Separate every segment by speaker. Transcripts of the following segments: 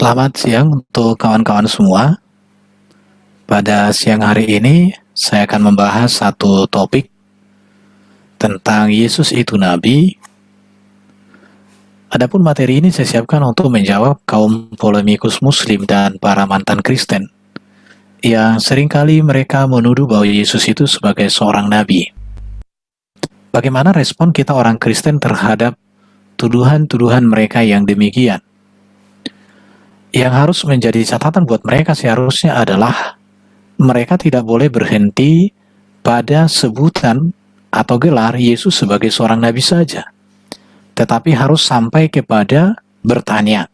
Speaker 1: Selamat siang untuk kawan-kawan semua. Pada siang hari ini, saya akan membahas satu topik tentang Yesus itu Nabi. Adapun materi ini saya siapkan untuk menjawab kaum polemikus Muslim dan para mantan Kristen yang seringkali mereka menuduh bahwa Yesus itu sebagai seorang Nabi. Bagaimana respon kita orang Kristen terhadap tuduhan-tuduhan mereka yang demikian? Yang harus menjadi catatan buat mereka seharusnya adalah mereka tidak boleh berhenti pada sebutan atau gelar Yesus sebagai seorang nabi saja, tetapi harus sampai kepada bertanya,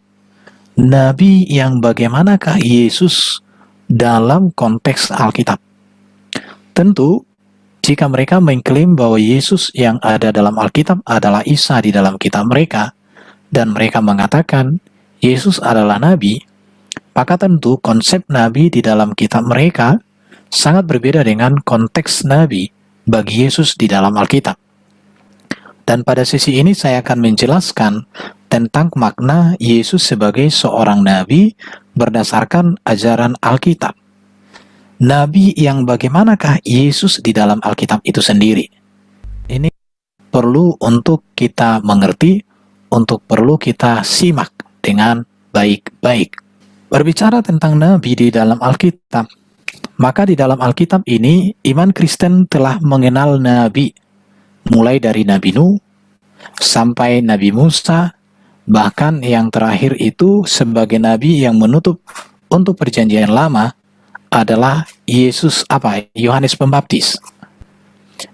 Speaker 1: nabi yang bagaimanakah Yesus dalam konteks Alkitab? Tentu, jika mereka mengklaim bahwa Yesus yang ada dalam Alkitab adalah Isa di dalam kitab mereka, dan mereka mengatakan Yesus adalah nabi, maka tentu konsep nabi di dalam kitab mereka sangat berbeda dengan konteks nabi bagi Yesus di dalam Alkitab. Dan pada sesi ini saya akan menjelaskan tentang makna Yesus sebagai seorang nabi berdasarkan ajaran Alkitab. Nabi yang bagaimanakah Yesus di dalam Alkitab itu sendiri? Ini perlu untuk kita mengerti, untuk perlu kita simak dengan baik-baik. Berbicara tentang nabi di dalam Alkitab, maka di dalam Alkitab ini iman Kristen telah mengenal nabi, mulai dari Nabi Nuh sampai Nabi Musa, bahkan yang terakhir itu sebagai nabi yang menutup untuk perjanjian lama adalah Yohanes Pembaptis.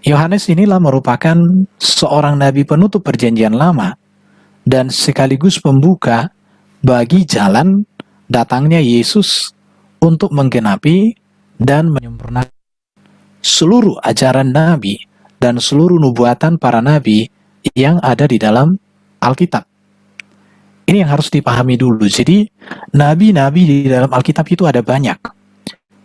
Speaker 1: Yohanes inilah merupakan seorang nabi penutup perjanjian lama dan sekaligus pembuka bagi jalan datangnya Yesus untuk menggenapi dan menyempurnakan seluruh ajaran nabi dan seluruh nubuatan para nabi yang ada di dalam Alkitab. Ini yang harus dipahami dulu. Jadi, nabi-nabi di dalam Alkitab itu ada banyak.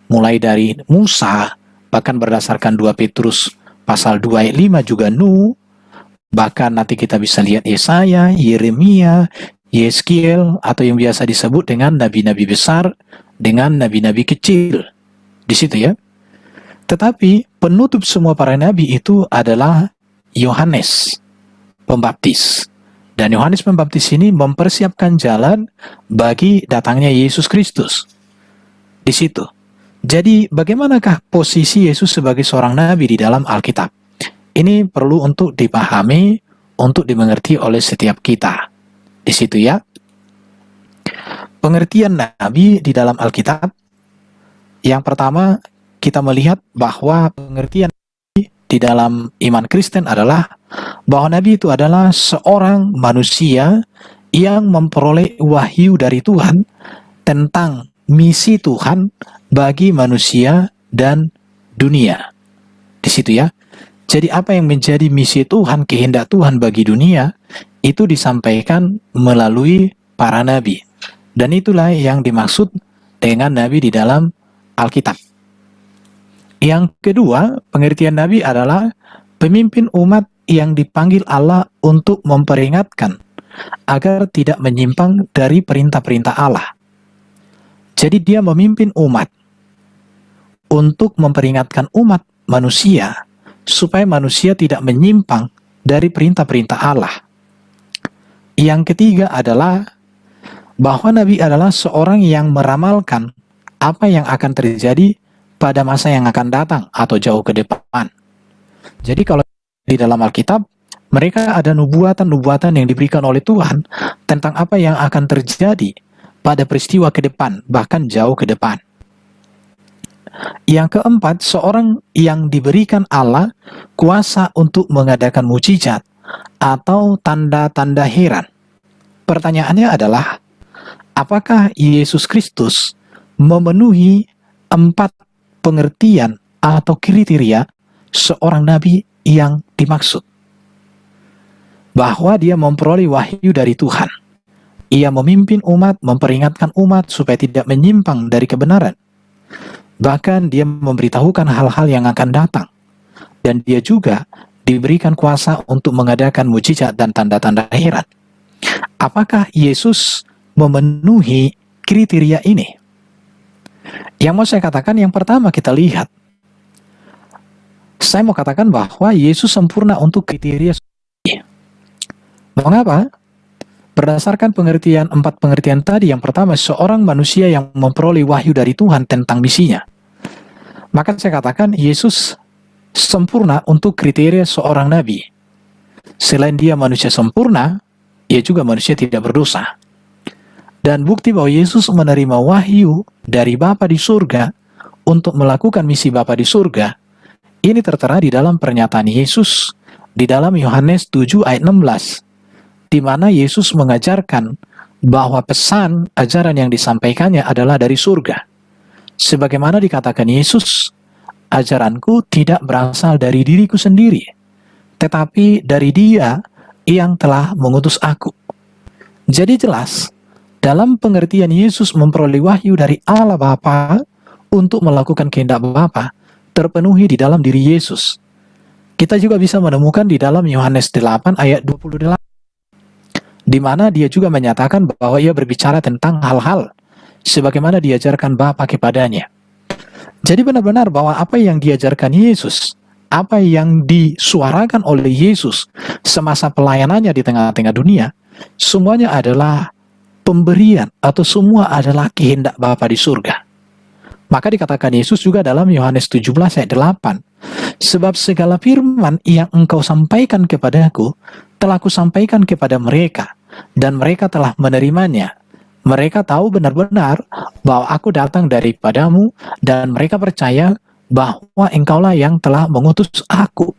Speaker 1: Mulai dari Musa, bahkan berdasarkan 2 Petrus pasal 2 ayat 5 juga Nuh, bahkan nanti kita bisa lihat Yesaya, Yeremia, Yeskiel, atau yang biasa disebut dengan nabi-nabi besar, dengan nabi-nabi kecil. Di situ ya. Tetapi penutup semua para nabi itu adalah Yohanes Pembaptis. Dan Yohanes Pembaptis ini mempersiapkan jalan bagi datangnya Yesus Kristus. Di situ. Jadi bagaimanakah posisi Yesus sebagai seorang nabi di dalam Alkitab? Ini perlu untuk dipahami, untuk dimengerti oleh setiap kita. Di situ ya. Pengertian nabi di dalam Alkitab, yang pertama kita melihat bahwa pengertian nabi di dalam iman Kristen adalah bahwa nabi itu adalah seorang manusia yang memperoleh wahyu dari Tuhan tentang misi Tuhan bagi manusia dan dunia. Di situ ya. Jadi apa yang menjadi misi Tuhan, kehendak Tuhan bagi dunia, itu disampaikan melalui para nabi. Dan itulah yang dimaksud dengan nabi di dalam Alkitab. Yang kedua, pengertian nabi adalah pemimpin umat yang dipanggil Allah untuk memperingatkan agar tidak menyimpang dari perintah-perintah Allah. Jadi dia memimpin umat untuk memperingatkan umat manusia supaya manusia tidak menyimpang dari perintah-perintah Allah. Yang ketiga adalah bahwa Nabi adalah seorang yang meramalkan apa yang akan terjadi pada masa yang akan datang atau jauh ke depan. Jadi kalau di dalam Alkitab, mereka ada nubuatan-nubuatan yang diberikan oleh Tuhan tentang apa yang akan terjadi pada peristiwa ke depan, bahkan jauh ke depan. Yang keempat, seorang yang diberikan Allah kuasa untuk mengadakan mukjizat atau tanda-tanda heran. Pertanyaannya adalah, apakah Yesus Kristus memenuhi 4 pengertian atau kriteria seorang nabi yang dimaksud? Bahwa dia memperoleh wahyu dari Tuhan. Ia memimpin umat, memperingatkan umat supaya tidak menyimpang dari kebenaran. Bahkan dia memberitahukan hal-hal yang akan datang. Dan dia juga diberikan kuasa untuk mengadakan mukjizat dan tanda-tanda heran. Apakah Yesus memenuhi kriteria ini? Yang mau saya katakan, yang pertama kita lihat. Saya mau katakan bahwa Yesus sempurna untuk kriteria. Mengapa? Berdasarkan pengertian, 4 pengertian tadi, yang pertama, seorang manusia yang memperoleh wahyu dari Tuhan tentang misinya. Maka saya katakan Yesus sempurna untuk kriteria seorang nabi. Selain dia manusia sempurna, ia juga manusia tidak berdosa. Dan bukti bahwa Yesus menerima wahyu dari Bapa di surga untuk melakukan misi Bapa di surga, ini tertera di dalam pernyataan Yesus di dalam Yohanes 7 ayat 16, di mana Yesus mengajarkan bahwa pesan ajaran yang disampaikannya adalah dari surga. Sebagaimana dikatakan Yesus, ajaranku tidak berasal dari diriku sendiri, tetapi dari Dia yang telah mengutus aku. Jadi jelas, dalam pengertian Yesus memperoleh wahyu dari Allah Bapa untuk melakukan kehendak Bapa, terpenuhi di dalam diri Yesus. Kita juga bisa menemukan di dalam Yohanes 8 ayat 28, di mana dia juga menyatakan bahwa ia berbicara tentang hal-hal sebagaimana diajarkan Bapa kepadanya. Jadi benar-benar bahwa apa yang diajarkan Yesus, apa yang disuarakan oleh Yesus semasa pelayanannya di tengah-tengah dunia, semuanya adalah pemberian atau semua adalah kehendak Bapa di surga. Maka dikatakan Yesus juga dalam Yohanes 17 ayat 8, sebab segala firman yang engkau sampaikan kepadaku, telah kusampaikan kepada mereka, dan mereka telah menerimanya. Mereka tahu benar-benar bahwa aku datang daripadamu, dan mereka percaya bahwa engkaulah yang telah mengutus aku.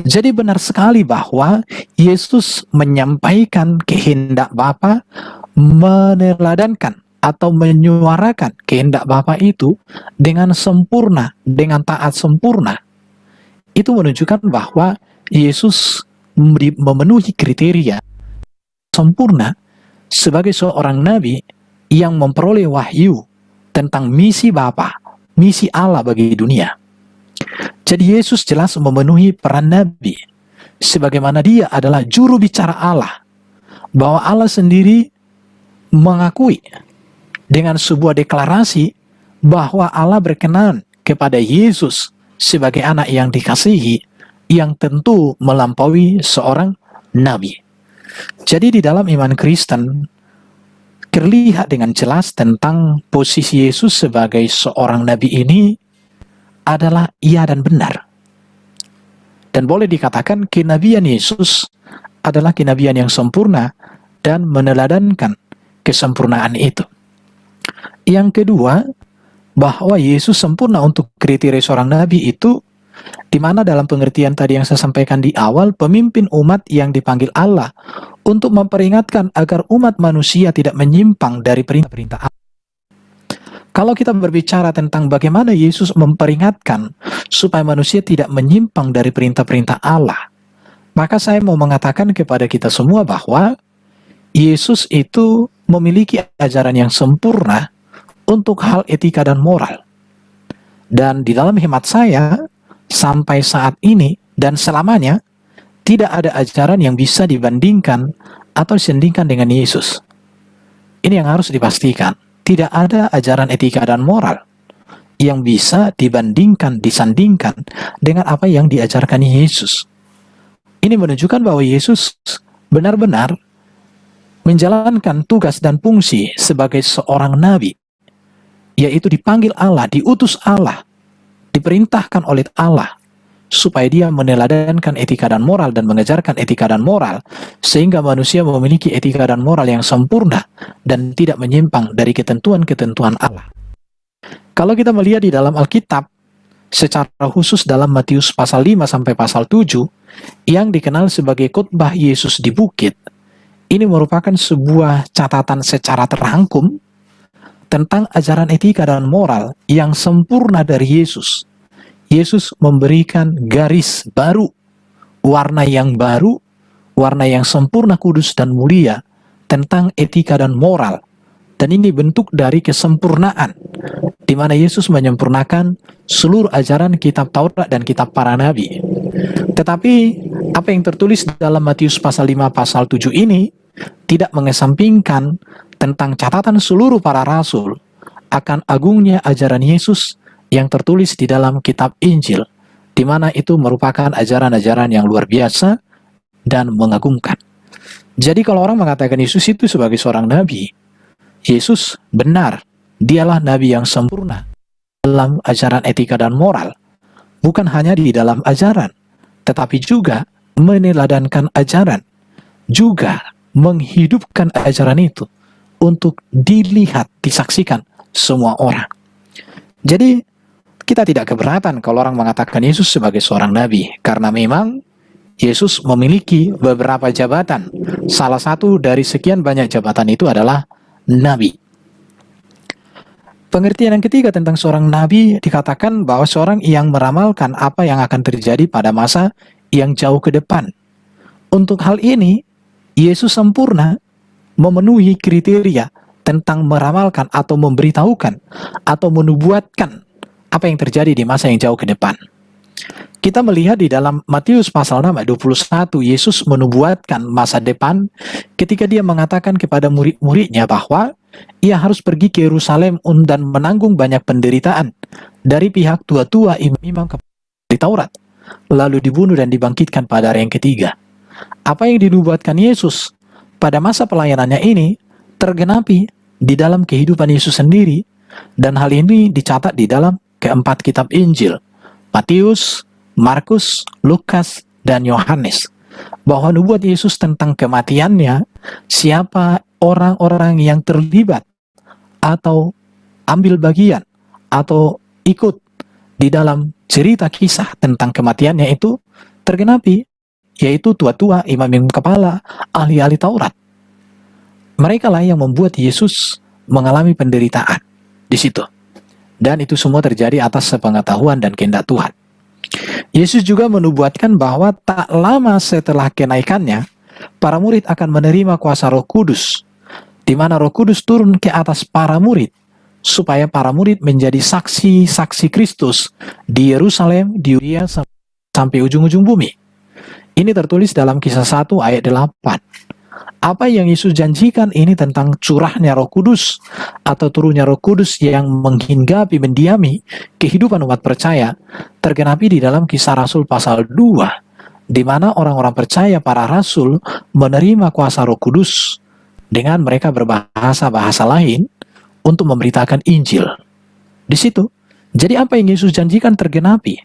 Speaker 1: Jadi benar sekali bahwa Yesus menyampaikan kehendak Bapa, meneladankan atau menyuarakan kehendak Bapa itu dengan sempurna, dengan taat sempurna. Itu menunjukkan bahwa Yesus memenuhi kriteria sempurna sebagai seorang nabi yang memperoleh wahyu tentang misi Bapa, misi Allah bagi dunia. Jadi Yesus jelas memenuhi peran nabi, sebagaimana dia adalah juru bicara Allah, bahwa Allah sendiri mengakui dengan sebuah deklarasi bahwa Allah berkenan kepada Yesus sebagai anak yang dikasihi, yang tentu melampaui seorang nabi. Jadi di dalam iman Kristen terlihat dengan jelas tentang posisi Yesus sebagai seorang nabi ini adalah iya dan benar. Dan boleh dikatakan kenabian Yesus adalah kenabian yang sempurna dan meneladankan kesempurnaan itu. Yang kedua, bahwa Yesus sempurna untuk kriteria seorang nabi itu, di mana dalam pengertian tadi yang saya sampaikan di awal, pemimpin umat yang dipanggil Allah untuk memperingatkan agar umat manusia tidak menyimpang dari perintah-perintah Allah. Kalau kita berbicara tentang bagaimana Yesus memperingatkan supaya manusia tidak menyimpang dari perintah-perintah Allah, maka saya mau mengatakan kepada kita semua bahwa Yesus itu memiliki ajaran yang sempurna untuk hal etika dan moral. Dan di dalam hemat saya, sampai saat ini dan selamanya, tidak ada ajaran yang bisa dibandingkan atau disandingkan dengan Yesus. Ini yang harus dipastikan. Tidak ada ajaran etika dan moral yang bisa dibandingkan, disandingkan dengan apa yang diajarkan Yesus. Ini menunjukkan bahwa Yesus benar-benar menjalankan tugas dan fungsi sebagai seorang nabi, yaitu dipanggil Allah, diutus Allah, diperintahkan oleh Allah, supaya dia meneladankan etika dan moral dan mengajarkan etika dan moral, sehingga manusia memiliki etika dan moral yang sempurna dan tidak menyimpang dari ketentuan-ketentuan Allah. Kalau kita melihat di dalam Alkitab, secara khusus dalam Matius pasal 5 sampai pasal 7, yang dikenal sebagai khotbah Yesus di bukit, ini merupakan sebuah catatan secara terangkum tentang ajaran etika dan moral yang sempurna dari Yesus. Yesus memberikan garis baru, warna yang baru, warna yang sempurna, kudus, dan mulia tentang etika dan moral. Dan ini bentuk dari kesempurnaan, di mana Yesus menyempurnakan seluruh ajaran kitab Taurat dan kitab para nabi. Tetapi apa yang tertulis dalam Matius pasal 5 pasal 7 ini tidak mengesampingkan tentang catatan seluruh para rasul akan agungnya ajaran Yesus yang tertulis di dalam kitab Injil, di mana itu merupakan ajaran-ajaran yang luar biasa dan mengagumkan. Jadi kalau orang mengatakan Yesus itu sebagai seorang nabi, Yesus benar, dialah nabi yang sempurna dalam ajaran etika dan moral, bukan hanya di dalam ajaran, tetapi juga meneladankan ajaran, juga menghidupkan ajaran itu untuk dilihat, disaksikan semua orang. Jadi kita tidak keberatan kalau orang mengatakan Yesus sebagai seorang nabi, karena memang Yesus memiliki beberapa jabatan. Salah satu dari sekian banyak jabatan itu adalah nabi. Pengertian yang ketiga tentang seorang nabi dikatakan bahwa seorang yang meramalkan apa yang akan terjadi pada masa yang jauh ke depan. Untuk hal ini, Yesus sempurna memenuhi kriteria tentang meramalkan atau memberitahukan atau menubuatkan apa yang terjadi di masa yang jauh ke depan. Kita melihat di dalam Matius pasal 6 ayat 21, Yesus menubuatkan masa depan ketika dia mengatakan kepada murid-muridnya bahwa ia harus pergi ke Yerusalem dan menanggung banyak penderitaan dari pihak tua-tua imam di Taurat, lalu dibunuh dan dibangkitkan pada hari yang ketiga. Apa yang dinubuatkan Yesus pada masa pelayanannya ini tergenapi di dalam kehidupan Yesus sendiri, dan hal ini dicatat di dalam keempat kitab Injil, Matius, Markus, Lukas, dan Yohanes, bahwa nubuat Yesus tentang kematiannya, siapa orang-orang yang terlibat atau ambil bagian atau ikut di dalam cerita kisah tentang kematiannya itu tergenapi, yaitu tua-tua, imam kepala, ahli-ahli Taurat. Mereka lah yang membuat Yesus mengalami penderitaan di situ. Dan itu semua terjadi atas sepengetahuan dan kehendak Tuhan. Yesus juga menubuatkan bahwa tak lama setelah kenaikannya, para murid akan menerima kuasa Roh Kudus, di mana Roh Kudus turun ke atas para murid, supaya para murid menjadi saksi-saksi Kristus di Yerusalem, di Yudea, sampai ujung-ujung bumi. Ini tertulis dalam Kisah 1 ayat 8. Apa yang Yesus janjikan ini tentang curahnya Roh Kudus atau turunnya Roh Kudus yang menghinggapi, mendiami kehidupan umat percaya, tergenapi di dalam Kisah Rasul pasal 2, di mana orang-orang percaya, para rasul, menerima kuasa Roh Kudus dengan mereka berbahasa-bahasa lain untuk memberitakan Injil. Di situ. Jadi apa yang Yesus janjikan tergenapi.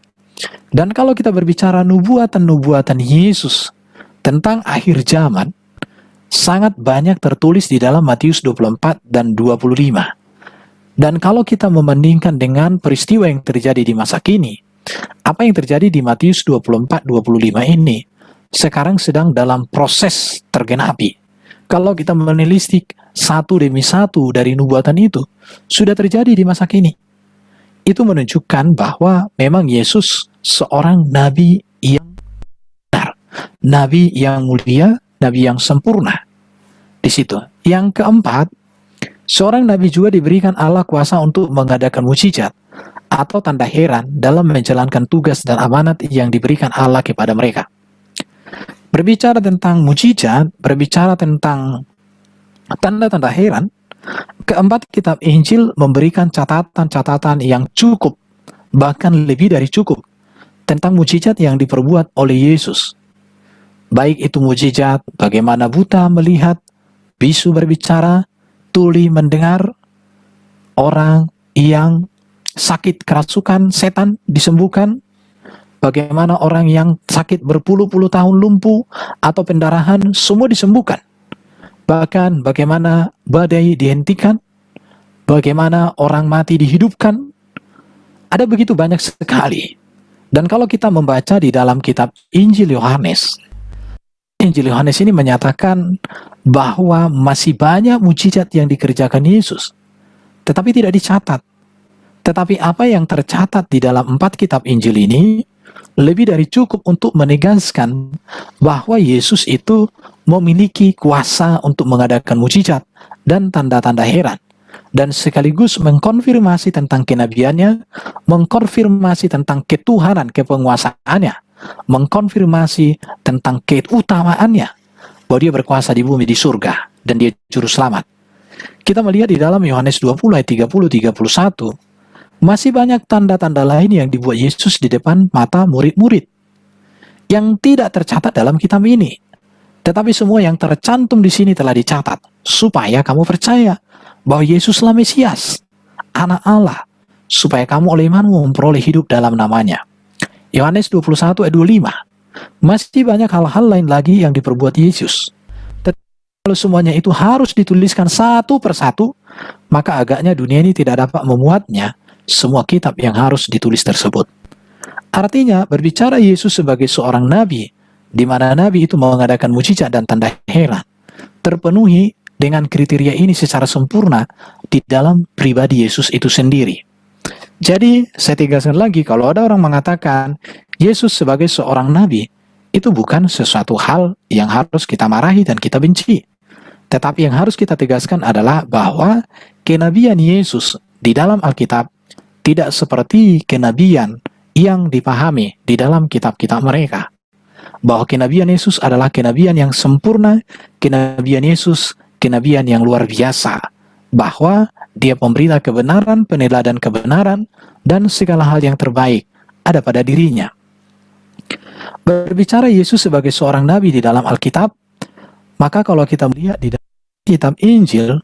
Speaker 1: Dan kalau kita berbicara nubuatan-nubuatan Yesus tentang akhir zaman, sangat banyak tertulis di dalam Matius 24 dan 25. Dan kalau kita membandingkan dengan peristiwa yang terjadi di masa kini, apa yang terjadi di Matius 24-25 ini sekarang sedang dalam proses tergenapi. Kalau kita menelisik satu demi satu dari nubuatan itu, sudah terjadi di masa kini. Itu menunjukkan bahwa memang Yesus seorang nabi yang benar, nabi yang mulia, nabi yang sempurna. Di situ. Yang keempat, seorang nabi juga diberikan Allah kuasa untuk mengadakan mukjizat atau tanda heran dalam menjalankan tugas dan amanat yang diberikan Allah kepada mereka. Berbicara tentang mukjizat, berbicara tentang tanda-tanda heran, keempat kitab Injil memberikan catatan-catatan yang cukup, bahkan lebih dari cukup, tentang mukjizat yang diperbuat oleh Yesus. Baik itu mukjizat bagaimana buta melihat, bisu berbicara, tuli mendengar, orang yang sakit kerasukan setan disembuhkan, bagaimana orang yang sakit berpuluh-puluh tahun lumpuh atau pendarahan semua disembuhkan. Bahkan bagaimana badai dihentikan, bagaimana orang mati dihidupkan. Ada begitu banyak sekali. Dan kalau kita membaca di dalam kitab Injil Yohanes, Injil Yohanes ini menyatakan bahwa masih banyak mukjizat yang dikerjakan Yesus, tetapi tidak dicatat. Tetapi apa yang tercatat di dalam 4 kitab Injil ini lebih dari cukup untuk menegaskan bahwa Yesus itu memiliki kuasa untuk mengadakan mukjizat dan tanda-tanda heran, dan sekaligus mengkonfirmasi tentang kenabiannya, mengkonfirmasi tentang ketuhanan, kepenguasaannya, mengkonfirmasi tentang keutamaannya, bahwa dia berkuasa di bumi, di surga, dan dia juru selamat. Kita melihat di dalam Yohanes 20 ayat 30-31, masih banyak tanda-tanda lain yang dibuat Yesus di depan mata murid-murid yang tidak tercatat dalam kitab ini. Tetapi semua yang tercantum di sini telah dicatat, supaya kamu percaya bahwa Yesuslah Mesias, Anak Allah, supaya kamu oleh imanmu memperoleh hidup dalam namanya. Yohanes 21 ayat 25. Masih banyak hal-hal lain lagi yang diperbuat Yesus. Tetapi kalau semuanya itu harus dituliskan satu persatu, maka agaknya dunia ini tidak dapat memuatnya semua kitab yang harus ditulis tersebut. Artinya, berbicara Yesus sebagai seorang nabi, di mana nabi itu mengadakan mujizat dan tanda heran, terpenuhi dengan kriteria ini secara sempurna di dalam pribadi Yesus itu sendiri. Jadi, saya tegaskan lagi, kalau ada orang mengatakan Yesus sebagai seorang nabi, itu bukan sesuatu hal yang harus kita marahi dan kita benci. Tetapi yang harus kita tegaskan adalah bahwa kenabian Yesus di dalam Alkitab tidak seperti kenabian yang dipahami di dalam kitab-kitab mereka. Bahwa kenabian Yesus adalah kenabian yang sempurna, kenabian Yesus, kenabian yang luar biasa. Bahwa dia pemberita kebenaran, peneladan kebenaran, dan segala hal yang terbaik ada pada dirinya. Berbicara Yesus sebagai seorang nabi di dalam Alkitab, maka kalau kita melihat di dalam kitab Injil,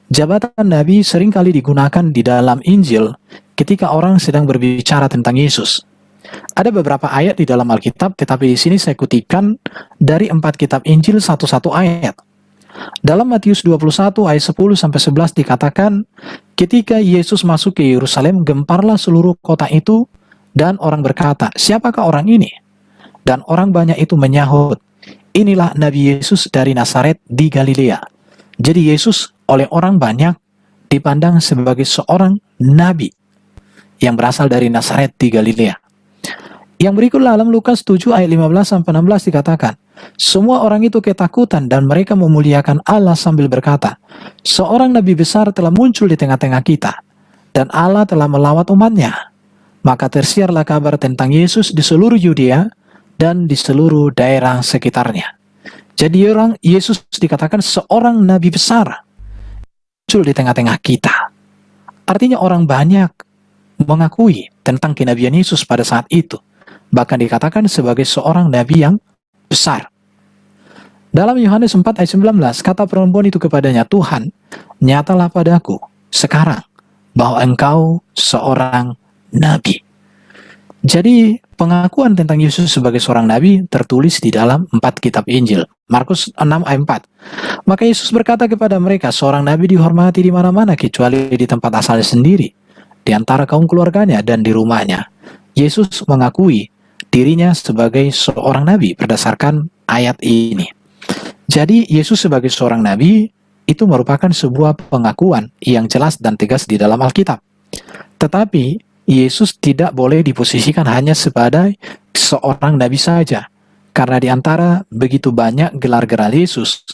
Speaker 1: jabatan nabi seringkali digunakan di dalam Injil ketika orang sedang berbicara tentang Yesus. Ada beberapa ayat di dalam Alkitab, tetapi di sini saya kutipkan dari 4 kitab Injil satu-satu ayat. Dalam Matius 21 ayat 10-11 dikatakan, ketika Yesus masuk ke Yerusalem, gemparlah seluruh kota itu, dan orang berkata, siapakah orang ini? Dan orang banyak itu menyahut, inilah Nabi Yesus dari Nazaret di Galilea. Jadi Yesus oleh orang banyak dipandang sebagai seorang nabi yang berasal dari Nazaret di Galilea. Yang berikut dalam Lukas 7 ayat 15-16 dikatakan, semua orang itu ketakutan dan mereka memuliakan Allah sambil berkata, seorang nabi besar telah muncul di tengah-tengah kita, dan Allah telah melawat umatnya. Maka tersiarlah kabar tentang Yesus di seluruh Yudea dan di seluruh daerah sekitarnya. Jadi orang Yesus dikatakan seorang nabi besar muncul di tengah-tengah kita. Artinya orang banyak mengakui tentang kenabian Yesus pada saat itu. Bahkan dikatakan sebagai seorang nabi yang besar. Dalam Yohanes 4 ayat 19, kata perempuan itu kepadanya, Tuhan, nyatalah padaku sekarang bahwa engkau seorang nabi. Jadi pengakuan tentang Yesus sebagai seorang nabi tertulis di dalam 4 kitab Injil. Markus 6 ayat 4. Maka Yesus berkata kepada mereka, seorang nabi dihormati di mana-mana kecuali di tempat asalnya sendiri, di antara kaum keluarganya dan di rumahnya. Yesus mengakui dirinya sebagai seorang nabi berdasarkan ayat ini. Jadi Yesus sebagai seorang nabi itu merupakan sebuah pengakuan yang jelas dan tegas di dalam Alkitab. Tetapi Yesus tidak boleh diposisikan hanya sebagai seorang nabi saja. Karena di antara begitu banyak gelar-gelar Yesus,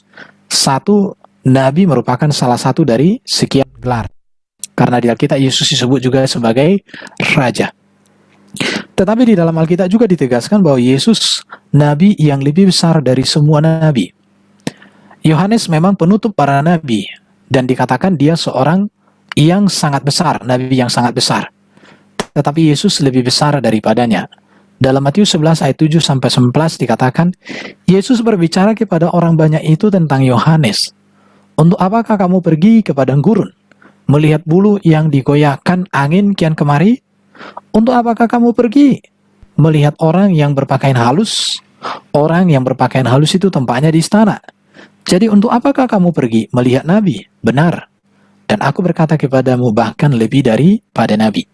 Speaker 1: satu nabi merupakan salah satu dari sekian gelar. Karena di Alkitab Yesus disebut juga sebagai raja. Tetapi di dalam Alkitab juga ditegaskan bahwa Yesus nabi yang lebih besar dari semua nabi. Yohanes memang penutup para nabi dan dikatakan dia seorang yang sangat besar, nabi yang sangat besar. Tetapi Yesus lebih besar daripadanya. Dalam Matius 11 ayat 7-11 dikatakan, Yesus berbicara kepada orang banyak itu tentang Yohanes. Untuk apakah kamu pergi ke padang gurun, melihat bulu yang digoyahkan angin kian kemari? Untuk apakah kamu pergi melihat orang yang berpakaian halus? Orang yang berpakaian halus itu tempatnya di istana. Jadi untuk apakah kamu pergi melihat nabi? Benar. Dan aku berkata kepadamu bahkan lebih daripada nabi.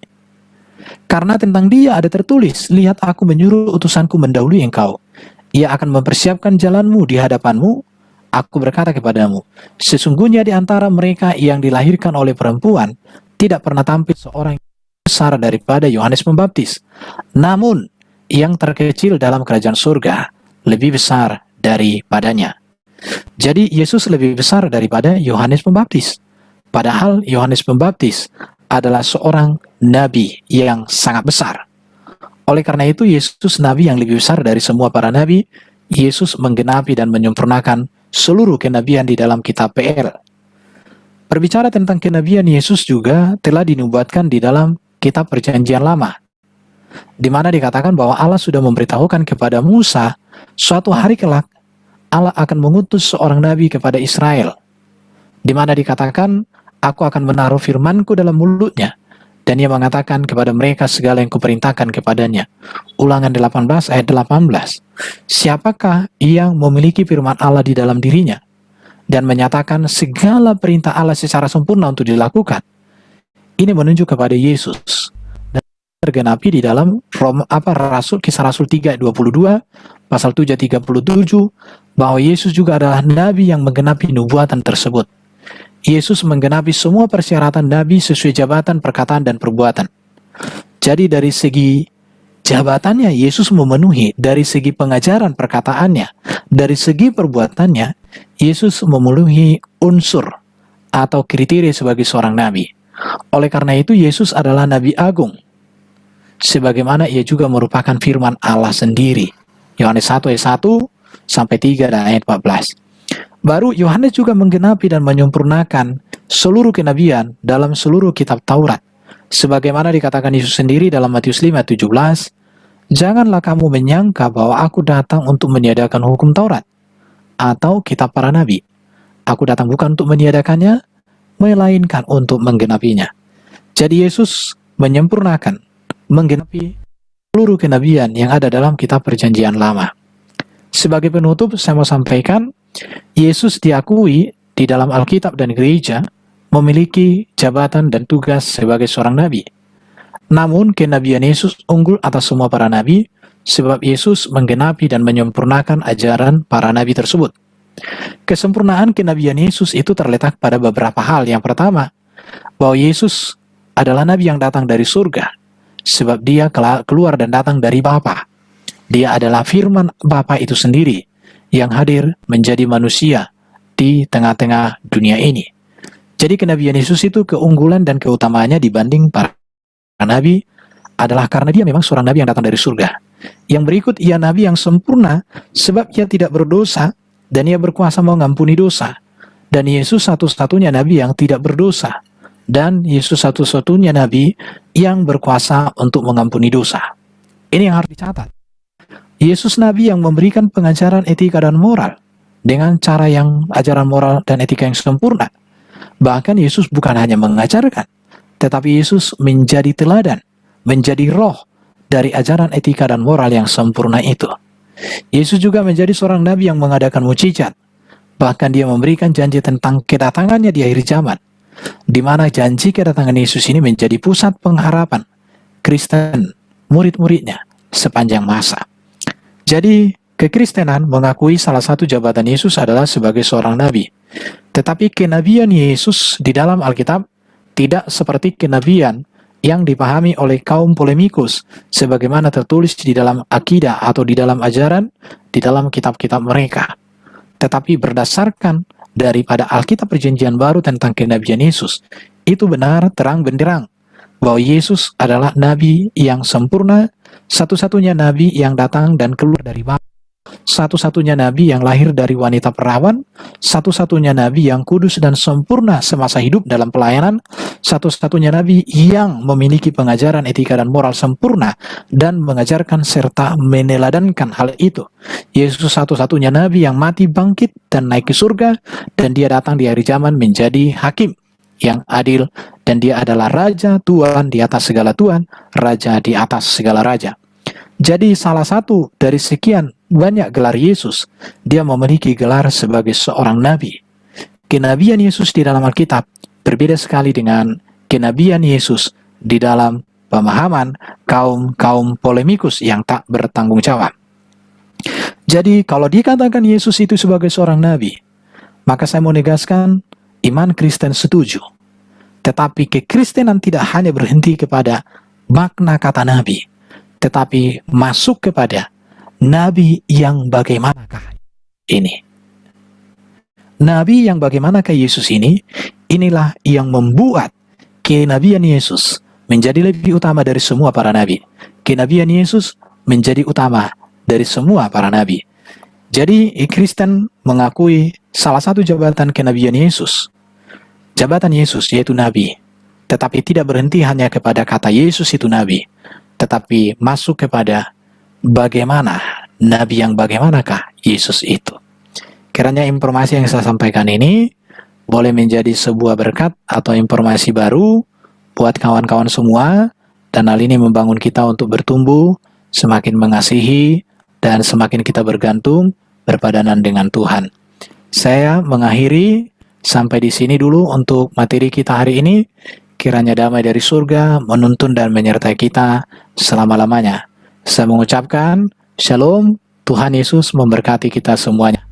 Speaker 1: Karena tentang dia ada tertulis, lihat aku menyuruh utusanku mendahului engkau. Ia akan mempersiapkan jalanmu di hadapanmu. Aku berkata kepadamu, sesungguhnya di antara mereka yang dilahirkan oleh perempuan, tidak pernah tampil seorang yang besar daripada Yohanes Pembaptis. Namun, yang terkecil dalam kerajaan surga, lebih besar daripadanya. Jadi, Yesus lebih besar daripada Yohanes Pembaptis. Padahal Yohanes Pembaptis adalah seorang nabi yang sangat besar. Oleh karena itu, Yesus nabi yang lebih besar dari semua para nabi. Yesus menggenapi dan menyempurnakan seluruh kenabian di dalam kitab PL. Berbicara tentang kenabian Yesus juga telah dinubuatkan di dalam kitab Perjanjian Lama, di mana dikatakan bahwa Allah sudah memberitahukan kepada Musa, suatu hari kelak Allah akan mengutus seorang nabi kepada Israel, di mana dikatakan, aku akan menaruh firmanku dalam mulutnya, dan ia mengatakan kepada mereka segala yang kuperintahkan kepadanya. Ulangan 18 ayat 18. Siapakah yang memiliki firman Allah di dalam dirinya dan menyatakan segala perintah Allah secara sempurna untuk dilakukan? Ini menunjuk kepada Yesus. Dan tergenapi di dalam Kisah Rasul 3:22, pasal 7:37, bahwa Yesus juga adalah nabi yang menggenapi nubuatan tersebut. Yesus menggenapi semua persyaratan nabi sesuai jabatan, perkataan, dan perbuatan. Jadi dari segi jabatannya, Yesus memenuhi. Dari segi pengajaran perkataannya, dari segi perbuatannya, Yesus memenuhi unsur atau kriteria sebagai seorang nabi. Oleh karena itu, Yesus adalah nabi agung, sebagaimana ia juga merupakan firman Allah sendiri. Yohanes 1 ayat 1 sampai 3 dan ayat 14. Baru Yohanes juga menggenapi dan menyempurnakan seluruh kenabian dalam seluruh kitab Taurat. Sebagaimana dikatakan Yesus sendiri dalam Matius 5:17, janganlah kamu menyangka bahwa aku datang untuk meniadakan hukum Taurat atau kitab para nabi. Aku datang bukan untuk meniadakannya, melainkan untuk menggenapinya. Jadi Yesus menyempurnakan, menggenapi seluruh kenabian yang ada dalam kitab Perjanjian Lama. Sebagai penutup, saya mau sampaikan, Yesus diakui di dalam Alkitab dan gereja memiliki jabatan dan tugas sebagai seorang nabi. Namun, kenabian Yesus unggul atas semua para nabi, sebab Yesus menggenapi dan menyempurnakan ajaran para nabi tersebut. Kesempurnaan kenabian Yesus itu terletak pada beberapa hal. Yang pertama, bahwa Yesus adalah nabi yang datang dari surga, sebab dia keluar dan datang dari Bapa. Dia adalah firman Bapa itu sendiri yang hadir menjadi manusia di tengah-tengah dunia ini. Jadi kenabian Yesus itu keunggulan dan keutamaannya dibanding para nabi adalah karena dia memang seorang nabi yang datang dari surga. Yang berikut, ia nabi yang sempurna sebab ia tidak berdosa dan ia berkuasa mengampuni dosa. Dan Yesus satu-satunya nabi yang tidak berdosa. Dan Yesus satu-satunya nabi yang berkuasa untuk mengampuni dosa. Ini yang harus dicatat. Yesus nabi yang memberikan pengajaran etika dan moral dengan cara yang ajaran moral dan etika yang sempurna. Bahkan Yesus bukan hanya mengajarkan, tetapi Yesus menjadi teladan, menjadi roh dari ajaran etika dan moral yang sempurna itu. Yesus juga menjadi seorang nabi yang mengadakan mukjizat. Bahkan dia memberikan janji tentang kedatangannya di akhir zaman, di mana janji kedatangan Yesus ini menjadi pusat pengharapan Kristen, murid-muridnya sepanjang masa. Jadi, kekristenan mengakui salah satu jabatan Yesus adalah sebagai seorang nabi. Tetapi kenabian Yesus di dalam Alkitab tidak seperti kenabian yang dipahami oleh kaum polemikus, sebagaimana tertulis di dalam akidah atau di dalam ajaran, di dalam kitab-kitab mereka. Tetapi berdasarkan daripada Alkitab Perjanjian Baru tentang kenabian Yesus, itu benar terang benderang bahwa Yesus adalah nabi yang sempurna, satu-satunya nabi yang datang dan keluar dari Bapa, satu-satunya nabi yang lahir dari wanita perawan, satu-satunya nabi yang kudus dan sempurna semasa hidup dalam pelayanan, satu-satunya nabi yang memiliki pengajaran etika dan moral sempurna dan mengajarkan serta meneladankan hal itu. Yesus satu-satunya nabi yang mati, bangkit, dan naik ke surga, dan dia datang di akhir zaman menjadi hakim yang adil, dan dia adalah Raja Tuhan di atas segala Tuhan, Raja di atas segala Raja. Jadi salah satu dari sekian banyak gelar Yesus, dia memiliki gelar sebagai seorang nabi. Kenabian Yesus di dalam Alkitab berbeda sekali dengan kenabian Yesus di dalam pemahaman kaum polemikus yang tak bertanggung jawab. Jadi kalau dikatakan Yesus itu sebagai seorang nabi, maka saya mau negaskan iman Kristen setuju. Tetapi kekristenan tidak hanya berhenti kepada makna kata nabi, tetapi masuk kepada nabi yang bagaimanakah ini. Nabi yang bagaimanakah Yesus ini, inilah yang membuat kenabian Yesus menjadi lebih utama dari semua para nabi. Kenabian Yesus menjadi utama dari semua para nabi. Jadi Kristen mengakui salah satu jabatan kenabian Yesus. jabatan Yesus, yaitu Nabi. Tetapi tidak berhenti hanya kepada kata Yesus itu Nabi, tetapi masuk kepada bagaimana Nabi yang bagaimanakah Yesus itu. Kiranya informasi yang saya sampaikan ini boleh menjadi sebuah berkat atau informasi baru buat kawan-kawan semua, dan hal ini membangun kita untuk bertumbuh, semakin mengasihi, dan semakin kita bergantung, berpadanan dengan Tuhan. Saya mengakhiri sampai di sini dulu untuk materi kita hari ini. Kiranya damai dari surga menuntun dan menyertai kita selama-lamanya. Saya mengucapkan Shalom, Tuhan Yesus memberkati kita semuanya.